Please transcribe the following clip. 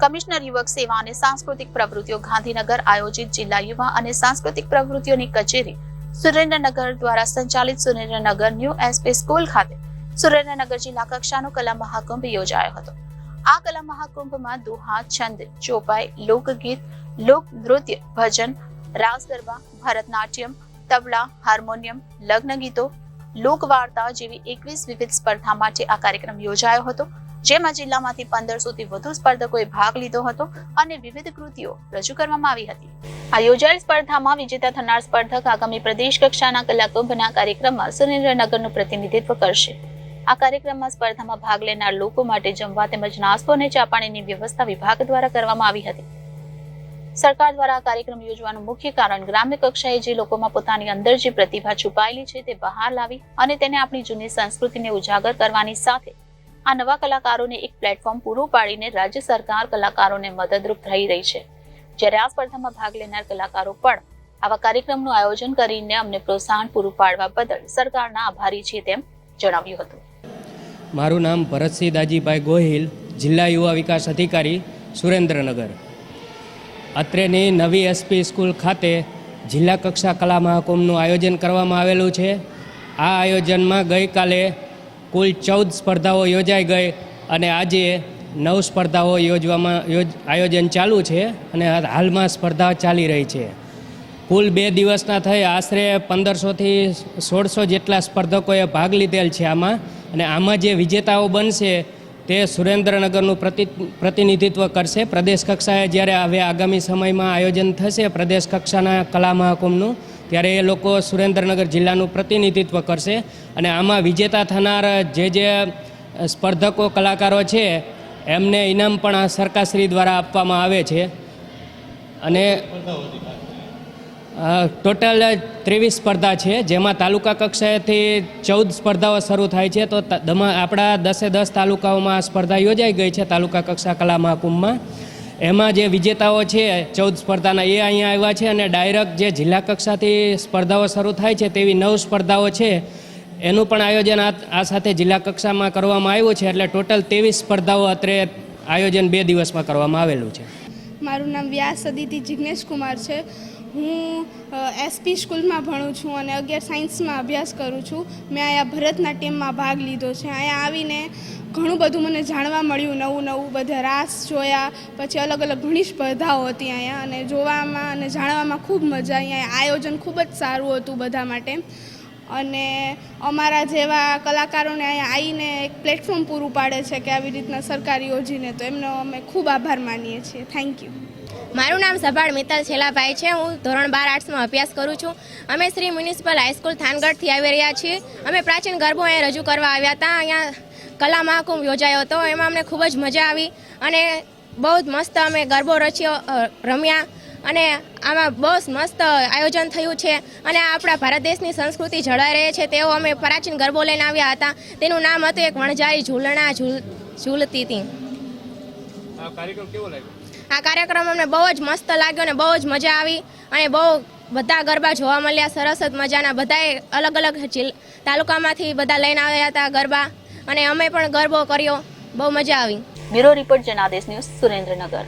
Commissioner યુવક સેવા અને સાંસ્કૃતિક પ્રવૃત્તિઓ ગાંધીનગર આયોજિત જિલ્લા યુવા અને સાંસ્કૃતિક પ્રવૃત્તિઓની કચેરી સુરેન્દ્રનગર દ્વારા સંચાલિત સુરેન્દ્રનગર ન્યૂ એસપી સ્કૂલ ખાતે સુરેન્દ્રનગર જિલ્લા કક્ષાનો કલા મહાકુંભ યોજાયો હતો। આ કલા મહાકુંભમાં દુહા, છંદ, ચોપાઈ, લોકગીત, લોક નૃત્ય, ભજન, રાસ ગરબા, ભરતનાટ્યમ, તબલા, હાર્મોનિયમ, લગ્ન ગીતો, લોકવાર્તા જેવી 21 વિવિધ સ્પર્ધા માટે આ કાર્યક્રમ યોજાયો હતો, જેમાં જિલ્લામાંથી 1500 થી વધુ સ્પર્ધકોએ ભાગ લીધો હતો અને વિવિધ કૃતિઓ રજૂ કરવામાં આવી હતી। આ યોજાયેલ સ્પર્ધામાં વિજેતા થનાર સ્પર્ધક આગામી પ્રદેશ કક્ષાના કલાકુંભના કાર્યક્રમમાં સુરેન્દ્રનગરનું પ્રતિનિધિત્વ કરશે। આ કાર્યક્રમમાં સ્પર્ધામાં ભાગ લેનાર લોકો માટે જમવા તેમજ નાસ્તો અને ચા પાણીની વ્યવસ્થા વિભાગ દ્વારા કરવામાં આવી હતી। સરકાર દ્વારા આ કાર્યક્રમ યોજવાનું મુખ્ય કારણ ગ્રામ્ય કક્ષાએ જે લોકોમાં પોતાની અંદર જે પ્રતિભા છુપાયેલી છે તે બહાર લાવી અને તેને આપણી જૂની સંસ્કૃતિને ઉજાગર કરવાની સાથે આ નવા કલાકારોને એક પ્લેટફોર્મ પૂરું પાડીને રાજ્ય સરકાર કલાકારોને મદદરૂપ થઈ રહી છે। જ્યારે આ સ્પર્ધામાં ભાગ લેનાર કલાકારો પણ આવા કાર્યક્રમનું આયોજન કરીને અમને પ્રોત્સાહન પૂરું પાડવા બદલ સરકારના આભારી છે તેમ જણાવ્યું હતું। મારું નામ ભરતસિંહ દાજીભાઈ ગોહિલ, જિલ્લા યુવા વિકાસ અધિકારી, સુરેન્દ્રનગર। અત્રેની નવી એસપી સ્કૂલ ખાતે જિલ્લા કક્ષા કલા મહાકુંભનું આયોજન કરવામાં આવેલું છે। આ આયોજનમાં ગઈકાલે કુલ 14 સ્પર્ધાઓ યોજાઈ ગઈ અને આજે 9 સ્પર્ધાઓ આયોજન ચાલુ છે અને હાલમાં સ્પર્ધા ચાલી રહી છે। કુલ 2 દિવસના થઈ આશરે 1500 થી 1600 જેટલા સ્પર્ધકોએ ભાગ લીધેલ છે આમાં, અને આમાં જે વિજેતાઓ બનશે તે સુરેન્દ્રનગરનું પ્રતિનિધિત્વ કરશે। પ્રદેશ કક્ષાએ જ્યારે હવે આગામી સમયમાં આયોજન થશે પ્રદેશ કક્ષાના કલા મહાકુંભનું, ત્યારે એ લોકો સુરેન્દ્રનગર જિલ્લાનું પ્રતિનિધિત્વ કરશે અને આમાં વિજેતા થનાર જે સ્પર્ધકો કલાકારો છે એમને ઇનામ પણ આ સરકારશ્રી દ્વારા આપવામાં આવે છે। અને ટોટલ 23 સ્પર્ધા છે, જેમાં તાલુકા કક્ષાએથી 14 સ્પર્ધાઓ શરૂ થાય છે। તો આપણા 10 તાલુકાઓમાં સ્પર્ધા યોજાઈ ગઈ છે તાલુકા કક્ષા કલા મહાકુંભમાં। એમાં જે વિજેતાઓ છે 14 સ્પર્ધાના એ અહીંયા આવ્યા છે અને ડાયરેક્ટ જે જિલ્લા કક્ષાથી સ્પર્ધાઓ શરૂ થાય છે તેવી 9 સ્પર્ધાઓ છે એનું પણ આયોજન આ સાથે જિલ્લા કક્ષામાં કરવામાં આવ્યું છે। એટલે ટોટલ 23 સ્પર્ધાઓ અત્રે આયોજન 2 દિવસમાં કરવામાં આવેલું છે। મારું નામ વ્યાસ અદિતિ જિગ્નેશ કુમાર છે। હું એસપી સ્કૂલમાં ભણું છું અને 11 સાયન્સમાં અભ્યાસ કરું છું। મેં અહીંયા ભરતનાટ્યમમાં ભાગ લીધો છે। અહીંયા આવીને ઘણું બધું મને જાણવા મળ્યું, નવું બધા રાસ જોયા, પછી અલગ અલગ ઘણી સ્પર્ધાઓ હતી અહીંયા, અને જોવામાં અને જાણવામાં ખૂબ મજા આવી। અહીંયા આયોજન ખૂબ જ સારું હતું બધા માટે, અને અમારા જેવા કલાકારોને અહીંયા આવીને એક પ્લેટફોર્મ પૂરું પાડે છે કે આવી રીતના સરકાર યોજીને, તો એમનો અમે ખૂબ આભાર માનીએ છીએ। Thank you. મારું નામ સભાળ મિત્તલ છેલાભાઈ છે। હું ધોરણ 12 આર્ટ્સમાં અભ્યાસ કરું છું। અમે શ્રી મ્યુનિસિપલ હાઈસ્કૂલ થાનગઢથી આવી રહ્યા છીએ। અમે પ્રાચીન ગરબો અહીંયા રજૂ કરવા આવ્યા હતા। અહીંયા કલા મહાકુંભ યોજાયો હતો, એમાં અમને ખૂબ જ મજા આવી અને બહુ જ મસ્ત અમે ગરબો રમ્યા અને આમાં બહુ મસ્ત આયોજન થયું છે અને આપણા ભારત દેશની સંસ્કૃતિ જળવાઈ રહે છે તેવો અમે પ્રાચીન ગરબો લઈને આવ્યા હતા। તેનું નામ હતું એક વણઝારી ઝૂલણા ઝૂલતી હતી। આ કાર્યક્રમ કેવો લાગ્યો? આ કાર્યક્રમ અમને બહુ જ મસ્ત લાગ્યો અને બહુ જ મજા આવી અને બહુ બધા ગરબા જોવા મળ્યા, સરસ જ મજાના। બધાએ અલગ અલગ તાલુકામાંથી બધા લઈને આવ્યા હતા ગરબા અને અમે પણ ગરબો કર્યો, બહુ મજા આવી। Bureau report Janadesh news, Surendranagar.